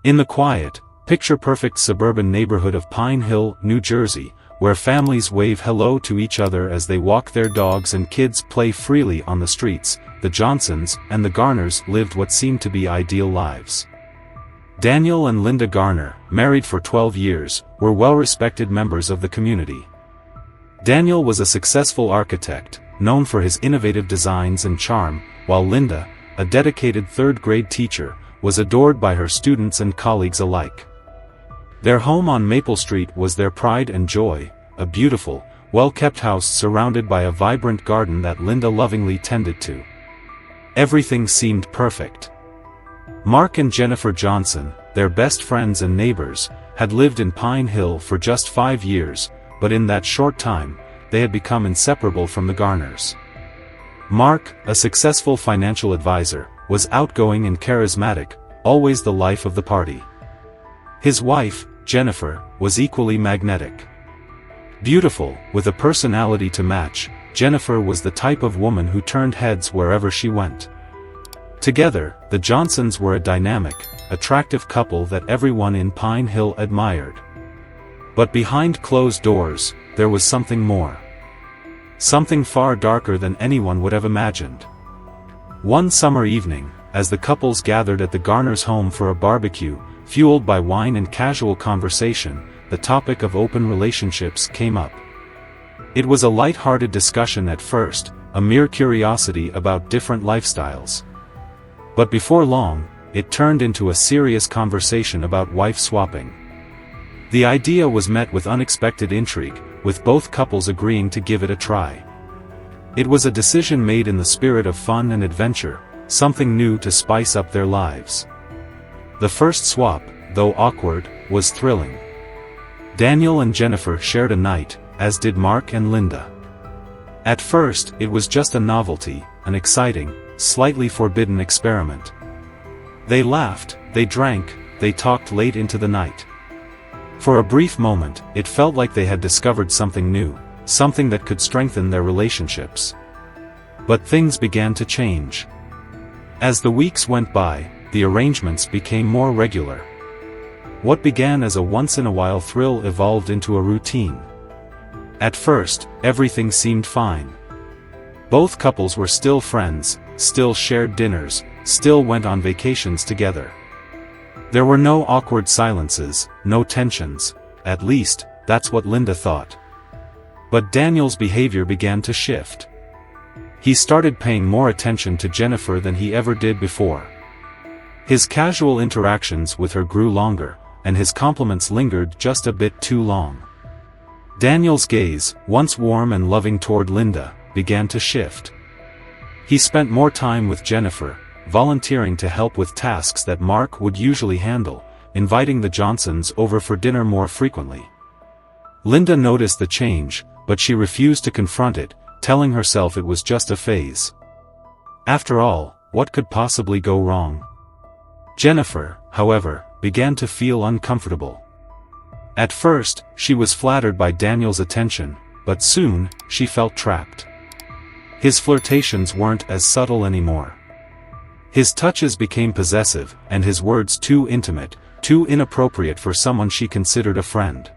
In the quiet, picture-perfect suburban neighborhood of Pine Hill, New Jersey, where families wave hello to each other as they walk their dogs and kids play freely on the streets, the Johnsons and the Garners lived what seemed to be ideal lives. Daniel and Linda Garner, married for 12 years, were well-respected members of the community. Daniel was a successful architect, known for his innovative designs and charm, while Linda, a dedicated third-grade teacher, was adored by her students and colleagues alike. Their home on Maple Street was their pride and joy, a beautiful, well-kept house surrounded by a vibrant garden that Linda lovingly tended to. Everything seemed perfect. Mark and Jennifer Johnson, their best friends and neighbors, had lived in Pine Hill for just 5 years, but in that short time, they had become inseparable from the Garners. Mark, a successful financial advisor, was outgoing and charismatic, always the life of the party. His wife, Jennifer, was equally magnetic. Beautiful, with a personality to match, Jennifer was the type of woman who turned heads wherever she went. Together, the Johnsons were a dynamic, attractive couple that everyone in Pine Hill admired. But behind closed doors, there was something more. Something far darker than anyone would have imagined. One summer evening, as the couples gathered at the Garners' home for a barbecue, fueled by wine and casual conversation, the topic of open relationships came up. It was a light-hearted discussion at first, a mere curiosity about different lifestyles. But before long, it turned into a serious conversation about wife swapping. The idea was met with unexpected intrigue, with both couples agreeing to give it a try. It was a decision made in the spirit of fun and adventure, something new to spice up their lives. The first swap, though awkward, was thrilling. Daniel and Jennifer shared a night, as did Mark and Linda. At first, it was just a novelty, an exciting, slightly forbidden experiment. They laughed, they drank, they talked late into the night. For a brief moment, it felt like they had discovered something new, something that could strengthen their relationships. But things began to change. As the weeks went by, the arrangements became more regular. What began as a once-in-a-while thrill evolved into a routine. At first, everything seemed fine. Both couples were still friends, still shared dinners, still went on vacations together. There were no awkward silences, no tensions, at least, that's what Linda thought. But Daniel's behavior began to shift. He started paying more attention to Jennifer than he ever did before. His casual interactions with her grew longer, and his compliments lingered just a bit too long. Daniel's gaze, once warm and loving toward Linda, began to shift. He spent more time with Jennifer, volunteering to help with tasks that Mark would usually handle, inviting the Johnsons over for dinner more frequently. Linda noticed the change, but she refused to confront it, telling herself it was just a phase. After all, what could possibly go wrong? Jennifer, however, began to feel uncomfortable. At first, she was flattered by Daniel's attention, but soon, she felt trapped. His flirtations weren't as subtle anymore. His touches became possessive, and his words too intimate, too inappropriate for someone she considered a friend.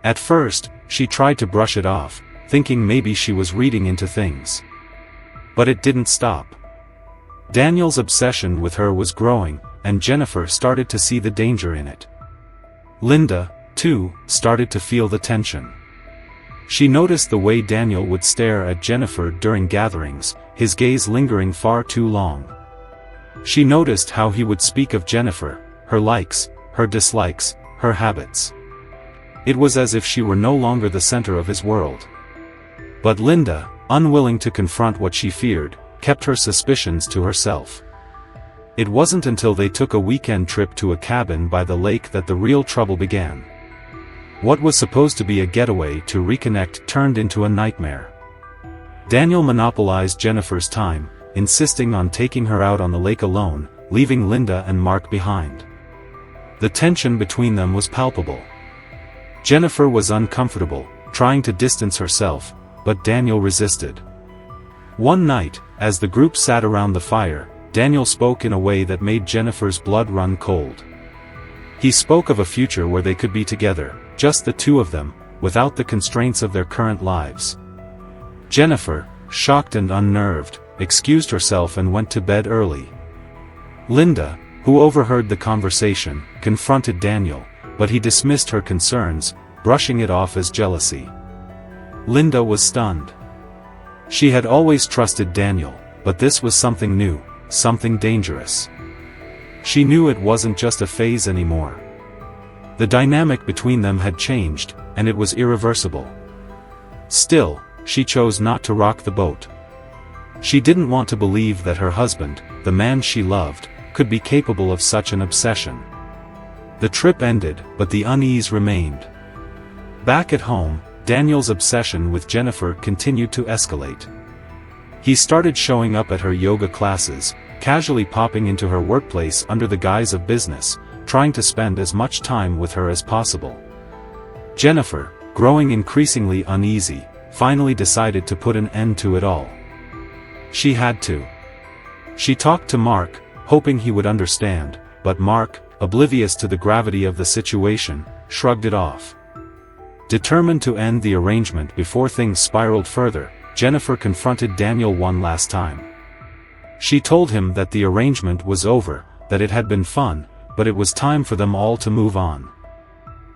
At first, she tried to brush it off, thinking maybe she was reading into things. But it didn't stop. Daniel's obsession with her was growing, and Jennifer started to see the danger in it. Linda, too, started to feel the tension. She noticed the way Daniel would stare at Jennifer during gatherings, his gaze lingering far too long. She noticed how he would speak of Jennifer, her likes, her dislikes, her habits. It was as if she were no longer the center of his world. But Linda, unwilling to confront what she feared, kept her suspicions to herself. It wasn't until they took a weekend trip to a cabin by the lake that the real trouble began. What was supposed to be a getaway to reconnect turned into a nightmare. Daniel monopolized Jennifer's time, insisting on taking her out on the lake alone, leaving Linda and Mark behind. The tension between them was palpable. Jennifer was uncomfortable, trying to distance herself, but Daniel resisted. One night, as the group sat around the fire, Daniel spoke in a way that made Jennifer's blood run cold. He spoke of a future where they could be together, just the two of them, without the constraints of their current lives. Jennifer, shocked and unnerved, excused herself and went to bed early. Linda, who overheard the conversation, confronted Daniel, but he dismissed her concerns, brushing it off as jealousy. Linda was stunned. She had always trusted Daniel, but this was something new, something dangerous. She knew it wasn't just a phase anymore. The dynamic between them had changed, and it was irreversible. Still, she chose not to rock the boat. She didn't want to believe that her husband, the man she loved, could be capable of such an obsession. The trip ended, but the unease remained. Back at home, Daniel's obsession with Jennifer continued to escalate. He started showing up at her yoga classes, casually popping into her workplace under the guise of business, trying to spend as much time with her as possible. Jennifer, growing increasingly uneasy, finally decided to put an end to it all. She had to. She talked to Mark, hoping he would understand, but Mark, oblivious to the gravity of the situation, shrugged it off. Determined to end the arrangement before things spiraled further, Jennifer confronted Daniel one last time. She told him that the arrangement was over, that it had been fun, but it was time for them all to move on.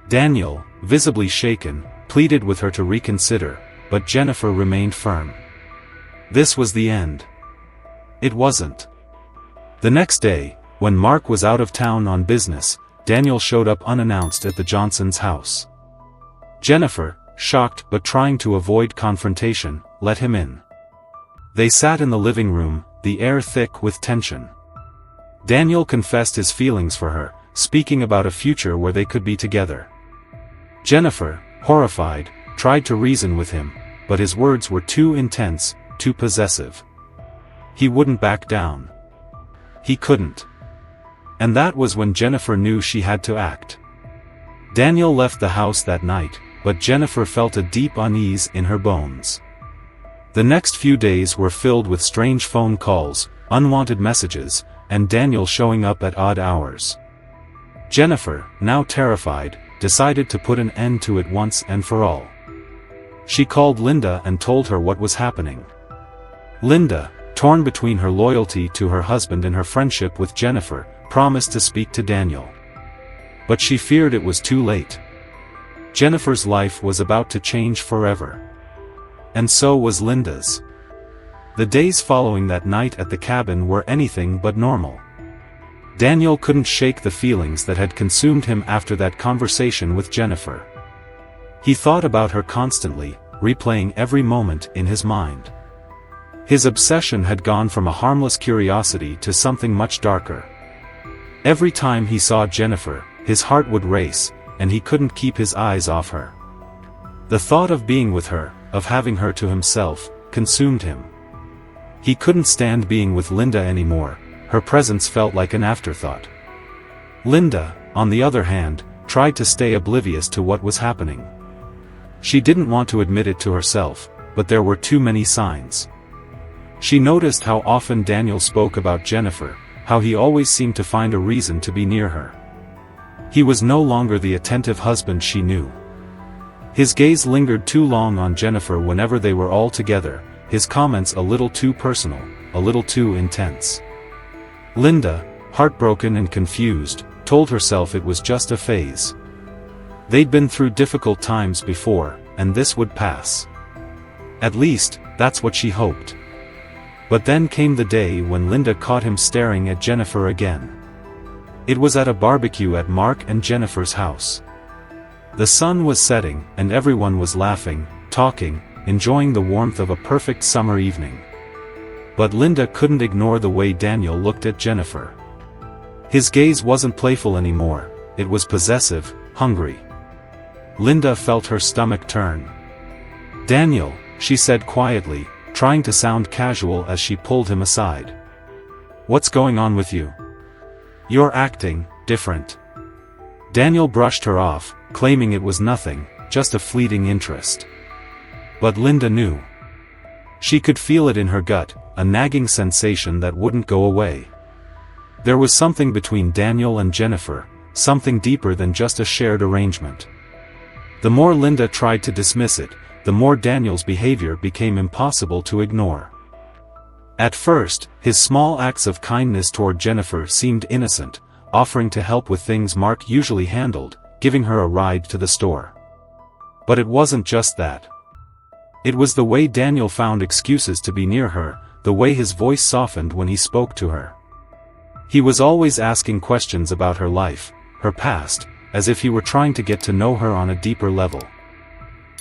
Daniel, visibly shaken, pleaded with her to reconsider, but Jennifer remained firm. This was the end. It wasn't. The next day, when Mark was out of town on business, Daniel showed up unannounced at the Johnsons' house. Jennifer, shocked but trying to avoid confrontation, let him in. They sat in the living room, the air thick with tension. Daniel confessed his feelings for her, speaking about a future where they could be together. Jennifer, horrified, tried to reason with him, but his words were too intense, too possessive. He wouldn't back down. He couldn't. And that was when Jennifer knew she had to act. Daniel left the house that night, but Jennifer felt a deep unease in her bones. The next few days were filled with strange phone calls, unwanted messages, and Daniel showing up at odd hours. Jennifer, now terrified, decided to put an end to it once and for all. She called Linda and told her what was happening. Linda, torn between her loyalty to her husband and her friendship with Jennifer, promised to speak to Daniel. But she feared it was too late. Jennifer's life was about to change forever. And so was Linda's. The days following that night at the cabin were anything but normal. Daniel couldn't shake the feelings that had consumed him after that conversation with Jennifer. He thought about her constantly, replaying every moment in his mind. His obsession had gone from a harmless curiosity to something much darker. Every time he saw Jennifer, his heart would race, and he couldn't keep his eyes off her. The thought of being with her, of having her to himself, consumed him. He couldn't stand being with Linda anymore, her presence felt like an afterthought. Linda, on the other hand, tried to stay oblivious to what was happening. She didn't want to admit it to herself, but there were too many signs. She noticed how often Daniel spoke about Jennifer, how he always seemed to find a reason to be near her. He was no longer the attentive husband she knew. His gaze lingered too long on Jennifer whenever they were all together, his comments a little too personal, a little too intense. Linda, heartbroken and confused, told herself it was just a phase. They'd been through difficult times before, and this would pass. At least, that's what she hoped. But then came the day when Linda caught him staring at Jennifer again. It was at a barbecue at Mark and Jennifer's house. The sun was setting, and everyone was laughing, talking, enjoying the warmth of a perfect summer evening. But Linda couldn't ignore the way Daniel looked at Jennifer. His gaze wasn't playful anymore, it was possessive, hungry. Linda felt her stomach turn. "Daniel," she said quietly, trying to sound casual as she pulled him aside. "What's going on with you? You're acting different." Daniel brushed her off, claiming it was nothing, just a fleeting interest. But Linda knew. She could feel it in her gut, a nagging sensation that wouldn't go away. There was something between Daniel and Jennifer, something deeper than just a shared arrangement. The more Linda tried to dismiss it, the more Daniel's behavior became impossible to ignore. At first, his small acts of kindness toward Jennifer seemed innocent, offering to help with things Mark usually handled, giving her a ride to the store. But it wasn't just that. It was the way Daniel found excuses to be near her, the way his voice softened when he spoke to her. He was always asking questions about her life, her past, as if he were trying to get to know her on a deeper level.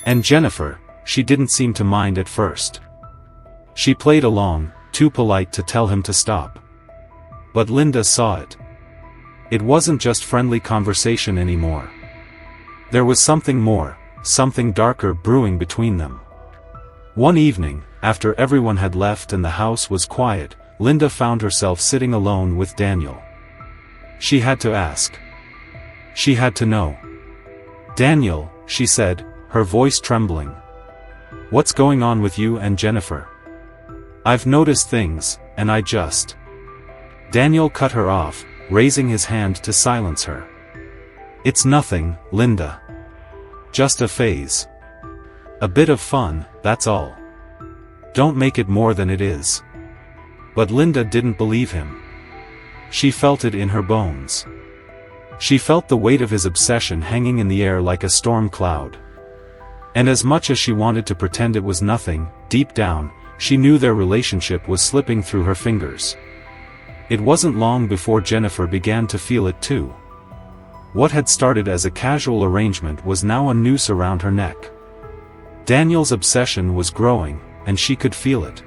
And Jennifer, she didn't seem to mind at first. She played along, too polite to tell him to stop. But Linda saw it. It wasn't just friendly conversation anymore. There was something more, something darker brewing between them. One evening, after everyone had left and the house was quiet, Linda found herself sitting alone with Daniel. She had to ask. She had to know. "Daniel," she said, her voice trembling. "What's going on with you and Jennifer? I've noticed things, and I just..." Daniel cut her off, raising his hand to silence her. "It's nothing, Linda. Just a phase. A bit of fun, that's all. Don't make it more than it is." But Linda didn't believe him. She felt it in her bones. She felt the weight of his obsession hanging in the air like a storm cloud. And as much as she wanted to pretend it was nothing, deep down, she knew their relationship was slipping through her fingers. It wasn't long before Jennifer began to feel it too. What had started as a casual arrangement was now a noose around her neck. Daniel's obsession was growing, and she could feel it.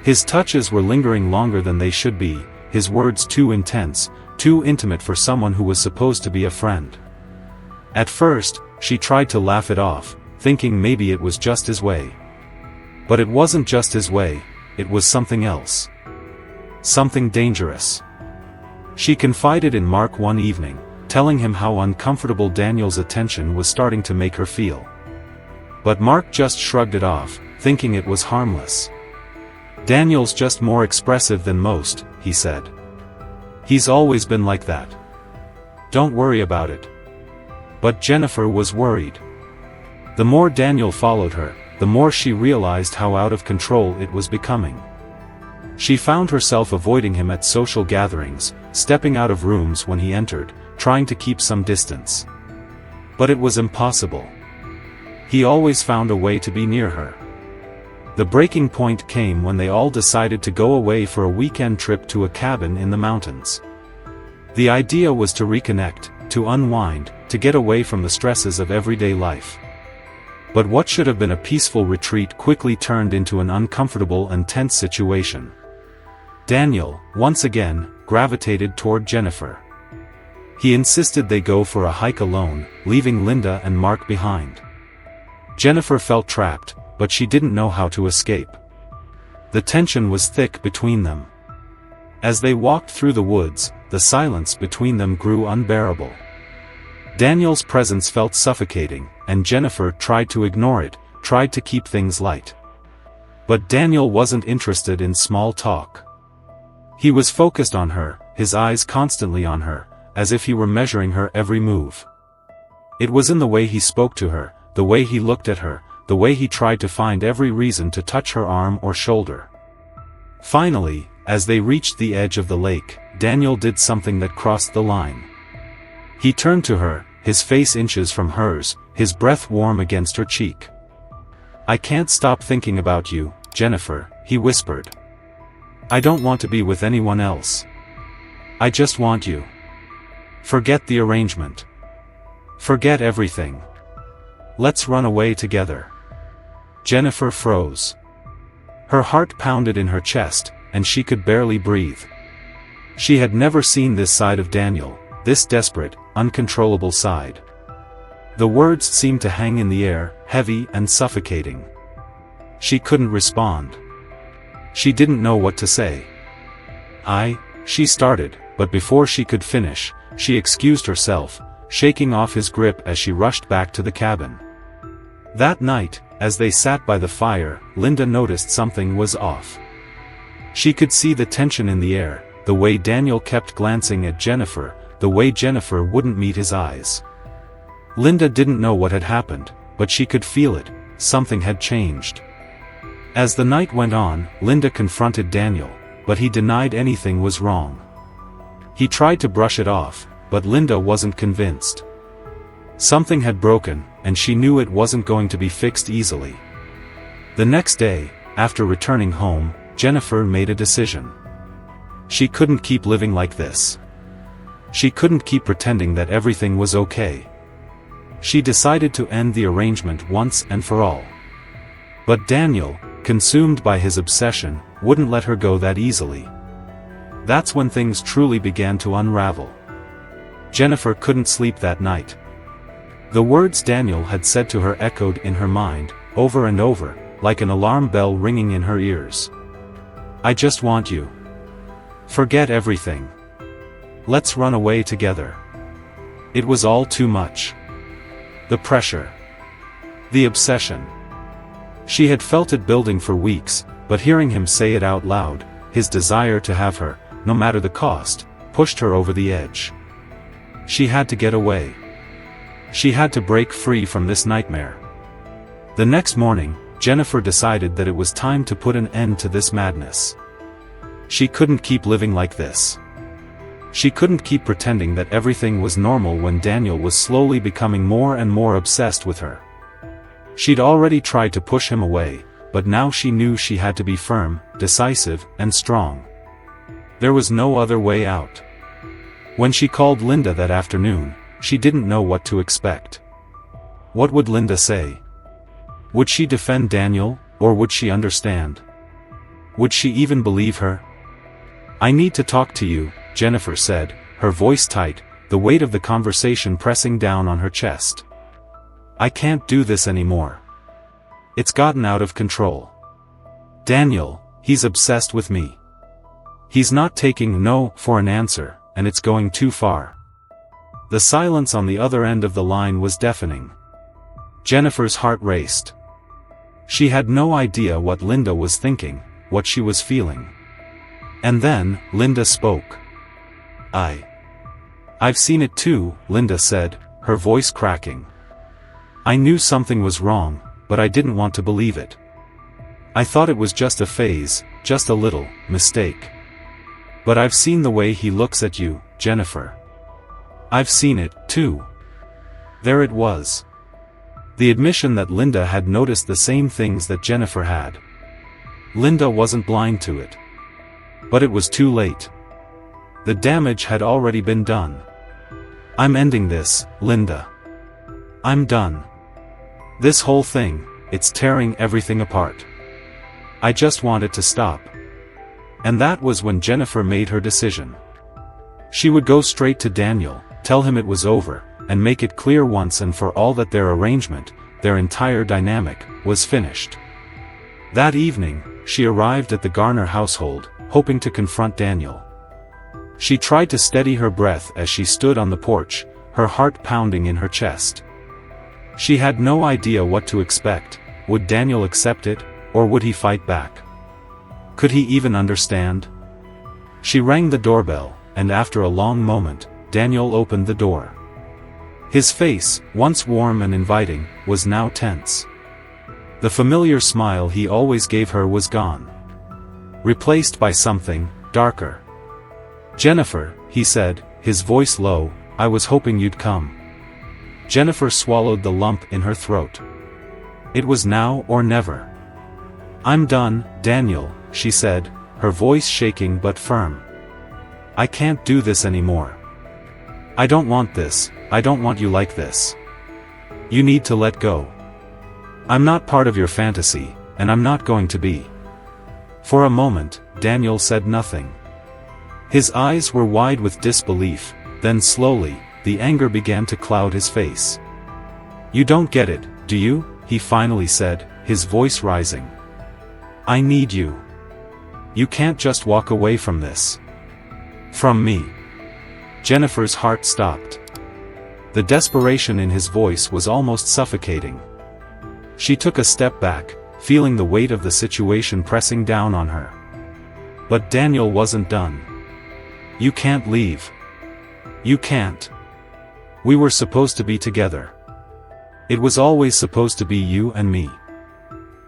His touches were lingering longer than they should be, his words too intense, too intimate for someone who was supposed to be a friend. At first, she tried to laugh it off, thinking maybe it was just his way. But it wasn't just his way, it was something else. Something dangerous. She confided in Mark one evening, telling him how uncomfortable Daniel's attention was starting to make her feel. But Mark just shrugged it off, thinking it was harmless. "Daniel's just more expressive than most," he said. "He's always been like that. Don't worry about it." But Jennifer was worried. The more Daniel followed her, the more she realized how out of control it was becoming. She found herself avoiding him at social gatherings, stepping out of rooms when he entered, trying to keep some distance. But it was impossible. He always found a way to be near her. The breaking point came when they all decided to go away for a weekend trip to a cabin in the mountains. The idea was to reconnect, to unwind, to get away from the stresses of everyday life. But what should have been a peaceful retreat quickly turned into an uncomfortable and tense situation. Daniel, once again, gravitated toward Jennifer. He insisted they go for a hike alone, leaving Linda and Mark behind. Jennifer felt trapped, but she didn't know how to escape. The tension was thick between them. As they walked through the woods, the silence between them grew unbearable. Daniel's presence felt suffocating, and Jennifer tried to ignore it, tried to keep things light. But Daniel wasn't interested in small talk. He was focused on her, his eyes constantly on her, as if he were measuring her every move. It was in the way he spoke to her, the way he looked at her, the way he tried to find every reason to touch her arm or shoulder. Finally, as they reached the edge of the lake, Daniel did something that crossed the line. He turned to her, his face inches from hers, his breath warm against her cheek. "I can't stop thinking about you, Jennifer," he whispered. "I don't want to be with anyone else. I just want you. Forget the arrangement. Forget everything. Let's run away together." Jennifer froze. Her heart pounded in her chest, and she could barely breathe. She had never seen this side of Daniel, this desperate, uncontrollable side. The words seemed to hang in the air, heavy and suffocating. She couldn't respond. She didn't know what to say. She started, but before she could finish, she excused herself, shaking off his grip as she rushed back to the cabin. That night, as they sat by the fire, Linda noticed something was off. She could see the tension in the air, the way Daniel kept glancing at Jennifer, the way Jennifer wouldn't meet his eyes. Linda didn't know what had happened, but she could feel it, something had changed. As the night went on, Linda confronted Daniel, but he denied anything was wrong. He tried to brush it off, but Linda wasn't convinced. Something had broken, and she knew it wasn't going to be fixed easily. The next day, after returning home, Jennifer made a decision. She couldn't keep living like this. She couldn't keep pretending that everything was okay. She decided to end the arrangement once and for all. But Daniel, consumed by his obsession, wouldn't let her go that easily. That's when things truly began to unravel. Jennifer couldn't sleep that night. The words Daniel had said to her echoed in her mind, over and over, like an alarm bell ringing in her ears. I just want you. Forget everything. Let's run away together. It was all too much. The pressure. The obsession. She had felt it building for weeks, but hearing him say it out loud, his desire to have her, no matter the cost, pushed her over the edge. She had to get away. She had to break free from this nightmare. The next morning, Jennifer decided that it was time to put an end to this madness. She couldn't keep living like this. She couldn't keep pretending that everything was normal when Daniel was slowly becoming more and more obsessed with her. She'd already tried to push him away, but now she knew she had to be firm, decisive, and strong. There was no other way out. When she called Linda that afternoon, she didn't know what to expect. What would Linda say? Would she defend Daniel, or would she understand? Would she even believe her? I need to talk to you, Jennifer said, her voice tight, the weight of the conversation pressing down on her chest. I can't do this anymore. It's gotten out of control. Daniel, he's obsessed with me. He's not taking no for an answer, and it's going too far. The silence on the other end of the line was deafening. Jennifer's heart raced. She had no idea what Linda was thinking, what she was feeling. And then, Linda spoke. I've seen it too, Linda said, her voice cracking. I knew something was wrong, but I didn't want to believe it. I thought it was just a phase, just a little mistake. But I've seen the way he looks at you, Jennifer. I've seen it, too. There it was. The admission that Linda had noticed the same things that Jennifer had. Linda wasn't blind to it. But it was too late. The damage had already been done. I'm ending this, Linda. I'm done. This whole thing, it's tearing everything apart. I just want it to stop. And that was when Jennifer made her decision. She would go straight to Daniel, tell him it was over, and make it clear once and for all that their arrangement, their entire dynamic, was finished. That evening, she arrived at the Garner household, hoping to confront Daniel. She tried to steady her breath as she stood on the porch, her heart pounding in her chest. She had no idea what to expect. Would Daniel accept it, or would he fight back? Could he even understand? She rang the doorbell, and after a long moment, Daniel opened the door. His face, once warm and inviting, was now tense. The familiar smile he always gave her was gone. Replaced by something darker. Jennifer, he said, his voice low, I was hoping you'd come. Jennifer swallowed the lump in her throat. It was now or never. I'm done, Daniel, she said, her voice shaking but firm. I can't do this anymore. I don't want this, I don't want you like this. You need to let go. I'm not part of your fantasy, and I'm not going to be. For a moment, Daniel said nothing. His eyes were wide with disbelief, then slowly, the anger began to cloud his face. You don't get it, do you? He finally said, his voice rising. I need you. You can't just walk away from this. From me. Jennifer's heart stopped. The desperation in his voice was almost suffocating. She took a step back, feeling the weight of the situation pressing down on her. But Daniel wasn't done. You can't leave. You can't. We were supposed to be together. It was always supposed to be you and me.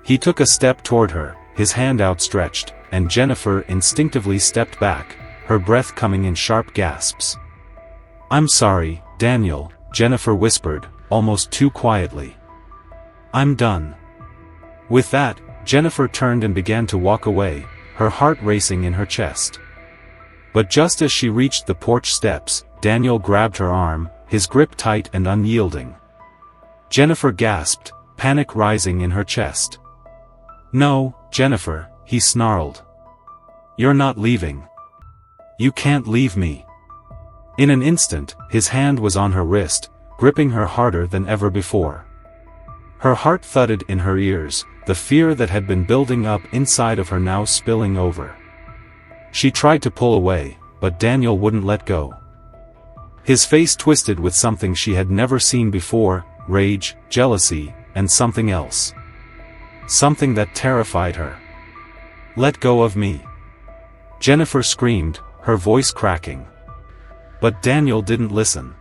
He took a step toward her, his hand outstretched, and Jennifer instinctively stepped back, her breath coming in sharp gasps. I'm sorry, Daniel, Jennifer whispered, almost too quietly. I'm done. With that, Jennifer turned and began to walk away, her heart racing in her chest. But just as she reached the porch steps, Daniel grabbed her arm, his grip tight and unyielding. Jennifer gasped, panic rising in her chest. No, Jennifer, he snarled. You're not leaving. You can't leave me. In an instant, his hand was on her wrist, gripping her harder than ever before. Her heart thudded in her ears, the fear that had been building up inside of her now spilling over. She tried to pull away, but Daniel wouldn't let go. His face twisted with something she had never seen before, rage, jealousy, and something else. Something that terrified her. Let go of me. Jennifer screamed, her voice cracking. But Daniel didn't listen.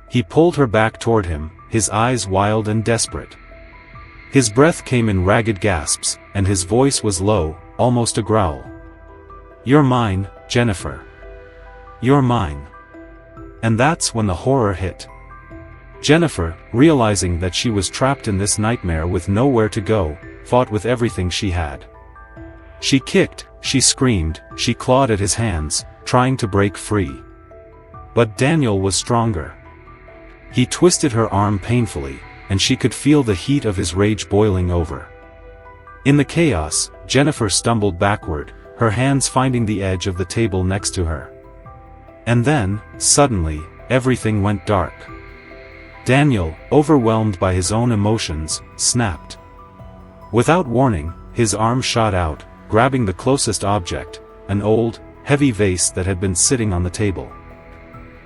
He pulled her back toward him, his eyes wild and desperate. His breath came in ragged gasps, and his voice was low, almost a growl. You're mine, Jennifer. You're mine. And that's when the horror hit. Jennifer, realizing that she was trapped in this nightmare with nowhere to go, fought with everything she had. She kicked, she screamed, she clawed at his hands, trying to break free. But Daniel was stronger. He twisted her arm painfully, and she could feel the heat of his rage boiling over. In the chaos, Jennifer stumbled backward, her hands finding the edge of the table next to her. And then, suddenly, everything went dark. Daniel, overwhelmed by his own emotions, snapped. Without warning, his arm shot out, grabbing the closest object, an old, heavy vase that had been sitting on the table.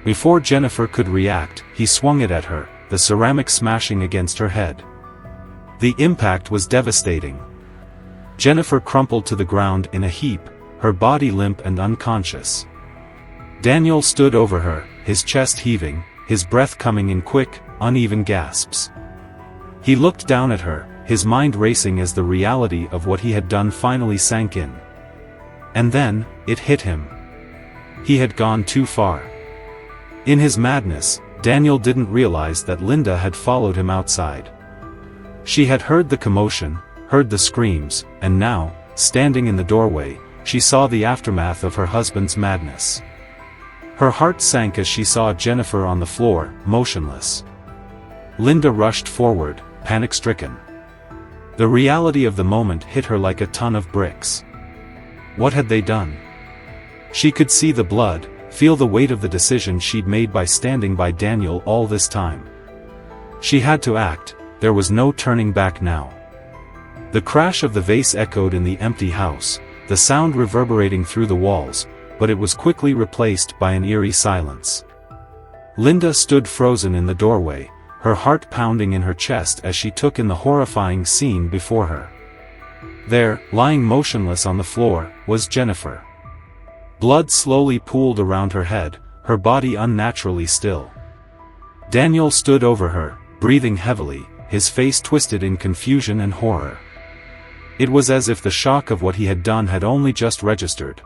Before Jennifer could react, he swung it at her, the ceramic smashing against her head. The impact was devastating. Jennifer crumpled to the ground in a heap, her body limp and unconscious. Daniel stood over her, his chest heaving, his breath coming in quick, uneven gasps. He looked down at her, his mind racing as the reality of what he had done finally sank in. And then, it hit him. He had gone too far. In his madness, Daniel didn't realize that Linda had followed him outside. She had heard the commotion, heard the screams, and now, standing in the doorway, she saw the aftermath of her husband's madness. Her heart sank as she saw Jennifer on the floor, motionless. Linda rushed forward, panic-stricken. The reality of the moment hit her like a ton of bricks. What had they done? She could see the blood, feel the weight of the decision she'd made by standing by Daniel all this time. She had to act, there was no turning back now. The crash of the vase echoed in the empty house, the sound reverberating through the walls, but it was quickly replaced by an eerie silence. Linda stood frozen in the doorway, her heart pounding in her chest as she took in the horrifying scene before her. There, lying motionless on the floor, was Jennifer. Blood slowly pooled around her head, her body unnaturally still. Daniel stood over her, breathing heavily, his face twisted in confusion and horror. It was as if the shock of what he had done had only just registered.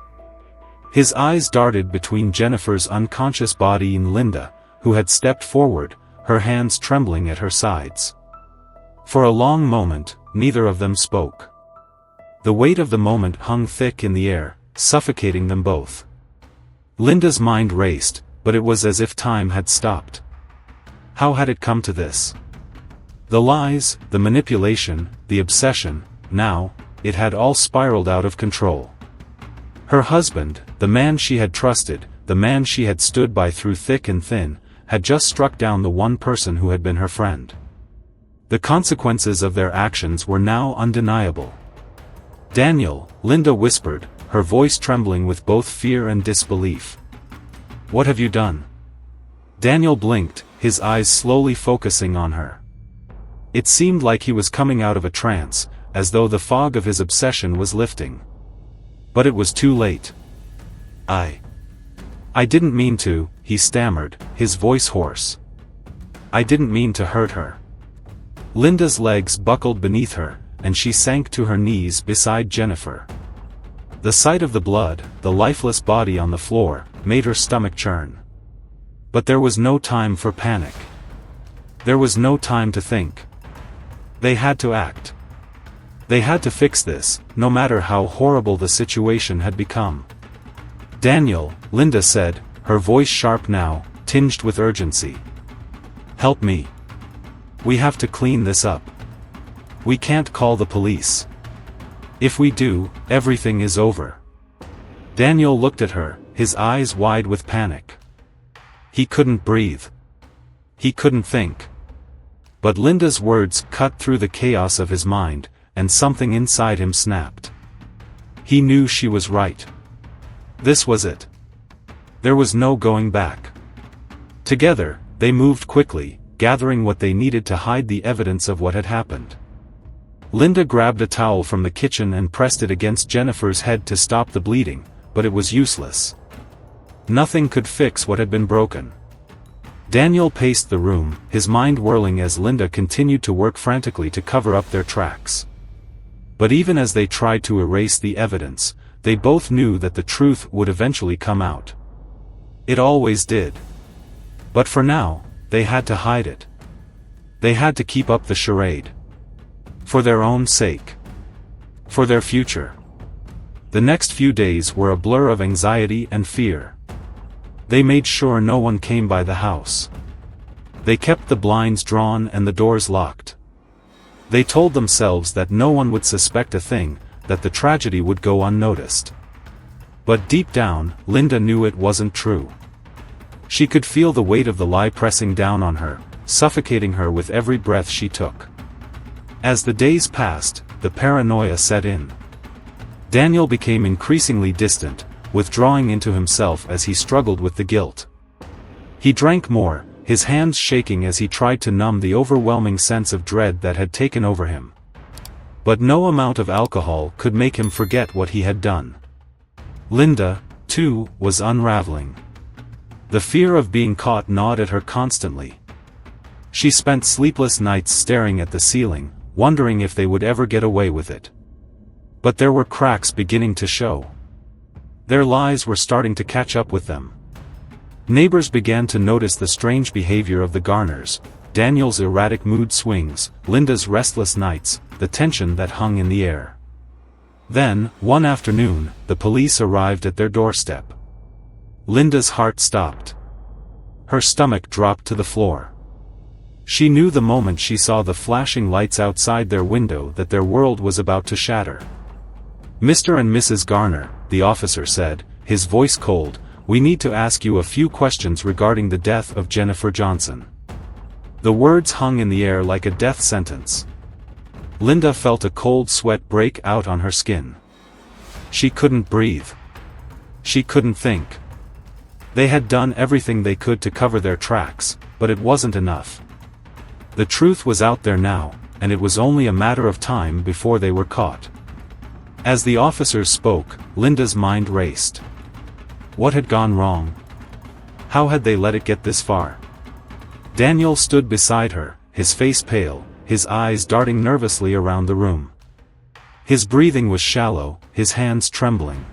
His eyes darted between Jennifer's unconscious body and Linda, who had stepped forward, her hands trembling at her sides. For a long moment, neither of them spoke. The weight of the moment hung thick in the air, suffocating them both. Linda's mind raced, but it was as if time had stopped. How had it come to this? The lies, the manipulation, the obsession, now, it had all spiraled out of control. Her husband, the man she had trusted, the man she had stood by through thick and thin, had just struck down the one person who had been her friend. The consequences of their actions were now undeniable. Daniel, Linda whispered, her voice trembling with both fear and disbelief. What have you done? Daniel blinked, his eyes slowly focusing on her. It seemed like he was coming out of a trance, as though the fog of his obsession was lifting. But it was too late. "I didn't mean to," he stammered, his voice hoarse. "I didn't mean to hurt her." Linda's legs buckled beneath her, and she sank to her knees beside Jennifer. The sight of the blood, the lifeless body on the floor, made her stomach churn. But there was no time for panic. There was no time to think. They had to act. They had to fix this, no matter how horrible the situation had become. "Daniel," Linda said, her voice sharp now, tinged with urgency. "Help me. We have to clean this up. We can't call the police. If we do, everything is over." Daniel looked at her, his eyes wide with panic. He couldn't breathe. He couldn't think. But Linda's words cut through the chaos of his mind, and something inside him snapped. He knew she was right. This was it. There was no going back. Together, they moved quickly, gathering what they needed to hide the evidence of what had happened. Linda grabbed a towel from the kitchen and pressed it against Jennifer's head to stop the bleeding, but it was useless. Nothing could fix what had been broken. Daniel paced the room, his mind whirling as Linda continued to work frantically to cover up their tracks. But even as they tried to erase the evidence, they both knew that the truth would eventually come out. It always did. But for now, they had to hide it. They had to keep up the charade. For their own sake. For their future. The next few days were a blur of anxiety and fear. They made sure no one came by the house. They kept the blinds drawn and the doors locked. They told themselves that no one would suspect a thing, that the tragedy would go unnoticed. But deep down, Linda knew it wasn't true. She could feel the weight of the lie pressing down on her, suffocating her with every breath she took. As the days passed, the paranoia set in. Daniel became increasingly distant, withdrawing into himself as he struggled with the guilt. He drank more, his hands shaking as he tried to numb the overwhelming sense of dread that had taken over him. But no amount of alcohol could make him forget what he had done. Linda, too, was unraveling. The fear of being caught gnawed at her constantly. She spent sleepless nights staring at the ceiling, wondering if they would ever get away with it. But there were cracks beginning to show. Their lies were starting to catch up with them. Neighbors began to notice the strange behavior of the Garners, Daniel's erratic mood swings, Linda's restless nights, the tension that hung in the air. Then, one afternoon, the police arrived at their doorstep. Linda's heart stopped. Her stomach dropped to the floor. She knew the moment she saw the flashing lights outside their window that their world was about to shatter. "Mr. and Mrs. Garner," the officer said, his voice cold, "we need to ask you a few questions regarding the death of Jennifer Johnson." The words hung in the air like a death sentence. Linda felt a cold sweat break out on her skin. She couldn't breathe. She couldn't think. They had done everything they could to cover their tracks, but it wasn't enough. The truth was out there now, and it was only a matter of time before they were caught. As the officers spoke, Linda's mind raced. What had gone wrong? How had they let it get this far? Daniel stood beside her, his face pale, his eyes darting nervously around the room. His breathing was shallow, his hands trembling.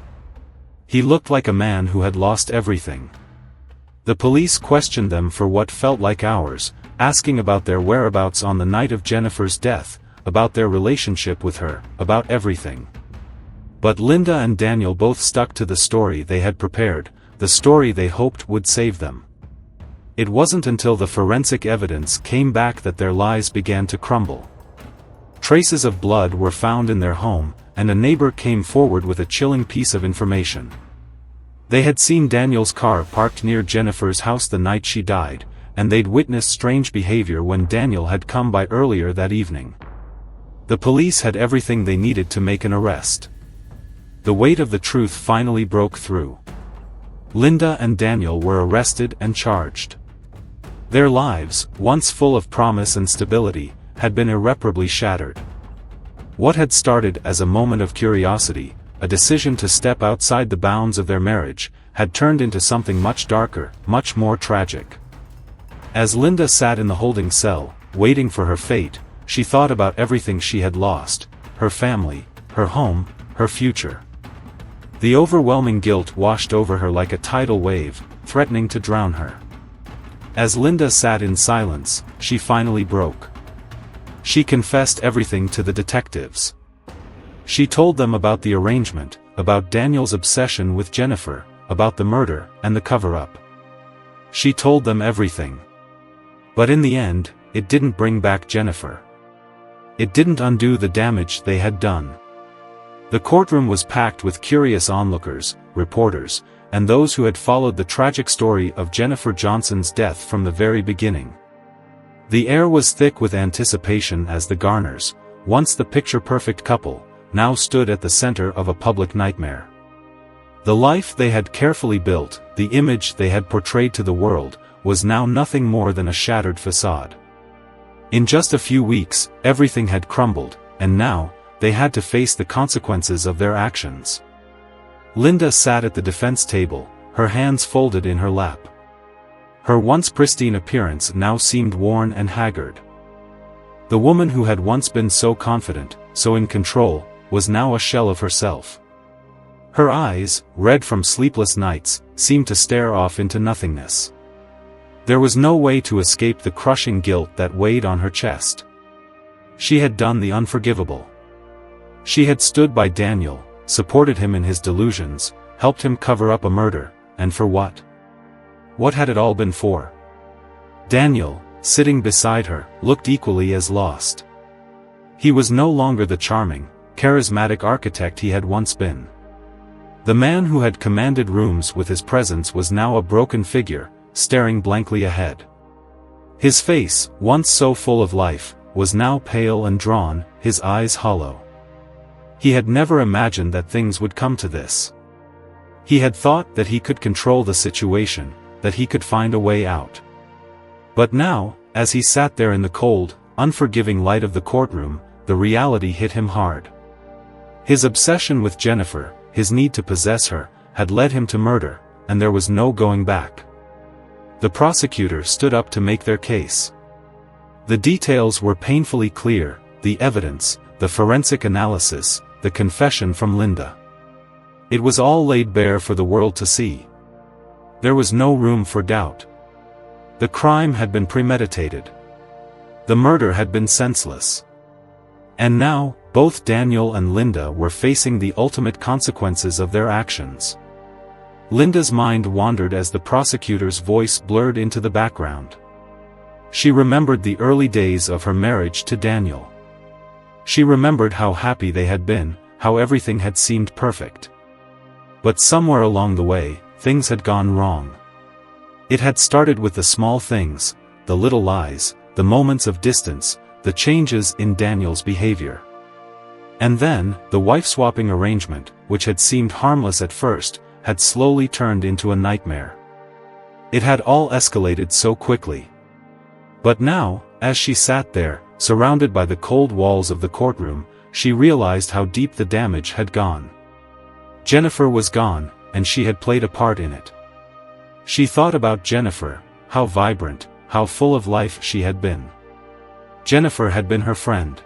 He looked like a man who had lost everything. The police questioned them for what felt like hours, asking about their whereabouts on the night of Jennifer's death, about their relationship with her, about everything. But Linda and Daniel both stuck to the story they had prepared, the story they hoped would save them. It wasn't until the forensic evidence came back that their lies began to crumble. Traces of blood were found in their home, and a neighbor came forward with a chilling piece of information. They had seen Daniel's car parked near Jennifer's house the night she died, and they'd witnessed strange behavior when Daniel had come by earlier that evening. The police had everything they needed to make an arrest. The weight of the truth finally broke through. Linda and Daniel were arrested and charged. Their lives, once full of promise and stability, had been irreparably shattered. What had started as a moment of curiosity, a decision to step outside the bounds of their marriage, had turned into something much darker, much more tragic. As Linda sat in the holding cell, waiting for her fate, she thought about everything she had lost: her family, her home, her future. The overwhelming guilt washed over her like a tidal wave, threatening to drown her. As Linda sat in silence, she finally broke. She confessed everything to the detectives. She told them about the arrangement, about Daniel's obsession with Jennifer, about the murder and the cover-up. She told them everything. But in the end, it didn't bring back Jennifer. It didn't undo the damage they had done. The courtroom was packed with curious onlookers, reporters, and those who had followed the tragic story of Jennifer Johnson's death from the very beginning. The air was thick with anticipation as the Garners, once the picture-perfect couple, now stood at the center of a public nightmare. The life they had carefully built, the image they had portrayed to the world, was now nothing more than a shattered facade. In just a few weeks, everything had crumbled, and now, they had to face the consequences of their actions. Linda sat at the defense table, her hands folded in her lap. Her once pristine appearance now seemed worn and haggard. The woman who had once been so confident, so in control, was now a shell of herself. Her eyes, red from sleepless nights, seemed to stare off into nothingness. There was no way to escape the crushing guilt that weighed on her chest. She had done the unforgivable. She had stood by Daniel, supported him in his delusions, helped him cover up a murder, and for what? What had it all been for? Daniel, sitting beside her, looked equally as lost. He was no longer the charming, charismatic architect he had once been. The man who had commanded rooms with his presence was now a broken figure, staring blankly ahead. His face, once so full of life, was now pale and drawn, his eyes hollow. He had never imagined that things would come to this. He had thought that he could control the situation, that he could find a way out. But now, as he sat there in the cold, unforgiving light of the courtroom, the reality hit him hard. His obsession with Jennifer, his need to possess her, had led him to murder, and there was no going back. The prosecutor stood up to make their case. The details were painfully clear: the evidence, the forensic analysis, the confession from Linda. It was all laid bare for the world to see. There was no room for doubt. The crime had been premeditated. The murder had been senseless. And now, both Daniel and Linda were facing the ultimate consequences of their actions. Linda's mind wandered as the prosecutor's voice blurred into the background. She remembered the early days of her marriage to Daniel. She remembered how happy they had been, how everything had seemed perfect. But somewhere along the way, things had gone wrong. It had started with the small things, the little lies, the moments of distance, the changes in Daniel's behavior. And then, the wife-swapping arrangement, which had seemed harmless at first, had slowly turned into a nightmare. It had all escalated so quickly. But now, as she sat there, surrounded by the cold walls of the courtroom, she realized how deep the damage had gone. Jennifer was gone, and she had played a part in it. She thought about Jennifer, how vibrant, how full of life she had been. Jennifer had been her friend.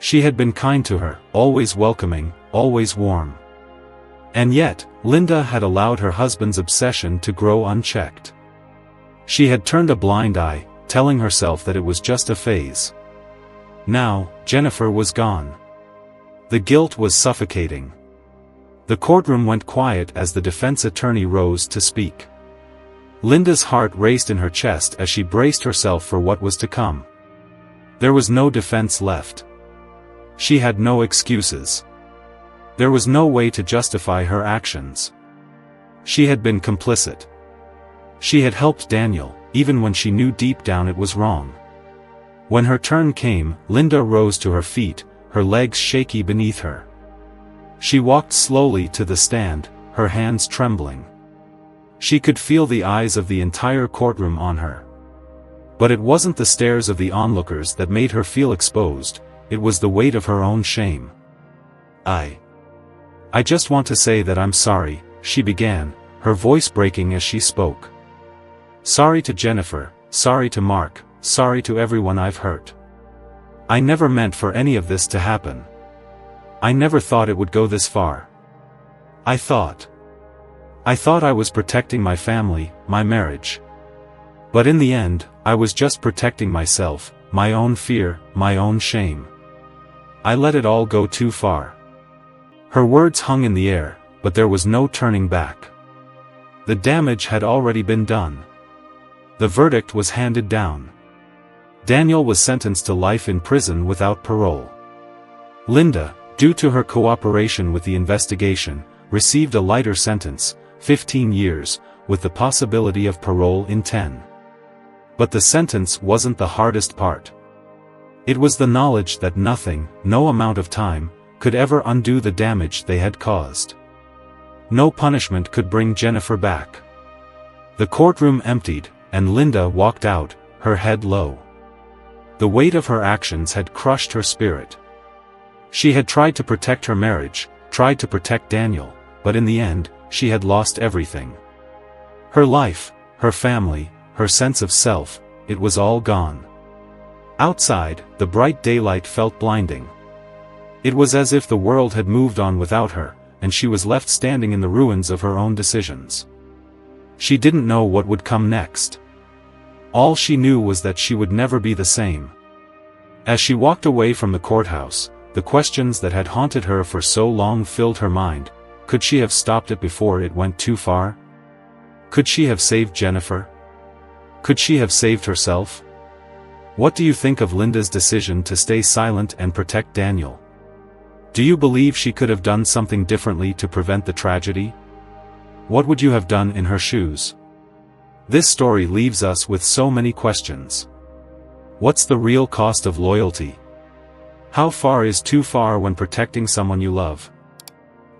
She had been kind to her, always welcoming, always warm. And yet, Linda had allowed her husband's obsession to grow unchecked. She had turned a blind eye, telling herself that it was just a phase. Now, Jennifer was gone. The guilt was suffocating. The courtroom went quiet as the defense attorney rose to speak. Linda's heart raced in her chest as she braced herself for what was to come. There was no defense left. She had no excuses. There was no way to justify her actions. She had been complicit. She had helped Daniel, even when she knew deep down it was wrong. When her turn came, Linda rose to her feet, her legs shaky beneath her. She walked slowly to the stand, her hands trembling. She could feel the eyes of the entire courtroom on her. But it wasn't the stares of the onlookers that made her feel exposed, it was the weight of her own shame. "I just want to say that I'm sorry," she began, her voice breaking as she spoke. "Sorry to Jennifer, sorry to Mark, sorry to everyone I've hurt. I never meant for any of this to happen. I never thought it would go this far. I thought I was protecting my family, my marriage. But in the end, I was just protecting myself, my own fear, my own shame. I let it all go too far." Her words hung in the air, but there was no turning back. The damage had already been done. The verdict was handed down. Daniel was sentenced to life in prison without parole. Linda, due to her cooperation with the investigation, received a lighter sentence, 15 years, with the possibility of parole in 10. But the sentence wasn't the hardest part. It was the knowledge that nothing, no amount of time, could ever undo the damage they had caused. No punishment could bring Jennifer back. The courtroom emptied, and Linda walked out, her head low. The weight of her actions had crushed her spirit. She had tried to protect her marriage, tried to protect Daniel, but in the end, she had lost everything. Her life, her family, her sense of self, it was all gone. Outside, the bright daylight felt blinding. It was as if the world had moved on without her, and she was left standing in the ruins of her own decisions. She didn't know what would come next. All she knew was that she would never be the same. As she walked away from the courthouse, the questions that had haunted her for so long filled her mind. Could she have stopped it before it went too far? Could she have saved Jennifer? Could she have saved herself? What do you think of Linda's decision to stay silent and protect Daniel? Do you believe she could have done something differently to prevent the tragedy? What would you have done in her shoes? This story leaves us with so many questions. What's the real cost of loyalty? How far is too far when protecting someone you love?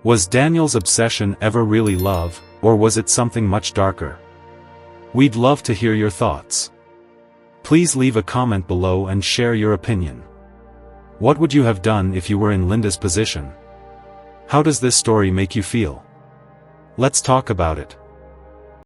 Was Daniel's obsession ever really love, or was it something much darker? We'd love to hear your thoughts. Please leave a comment below and share your opinion. What would you have done if you were in Linda's position? How does this story make you feel? Let's talk about it.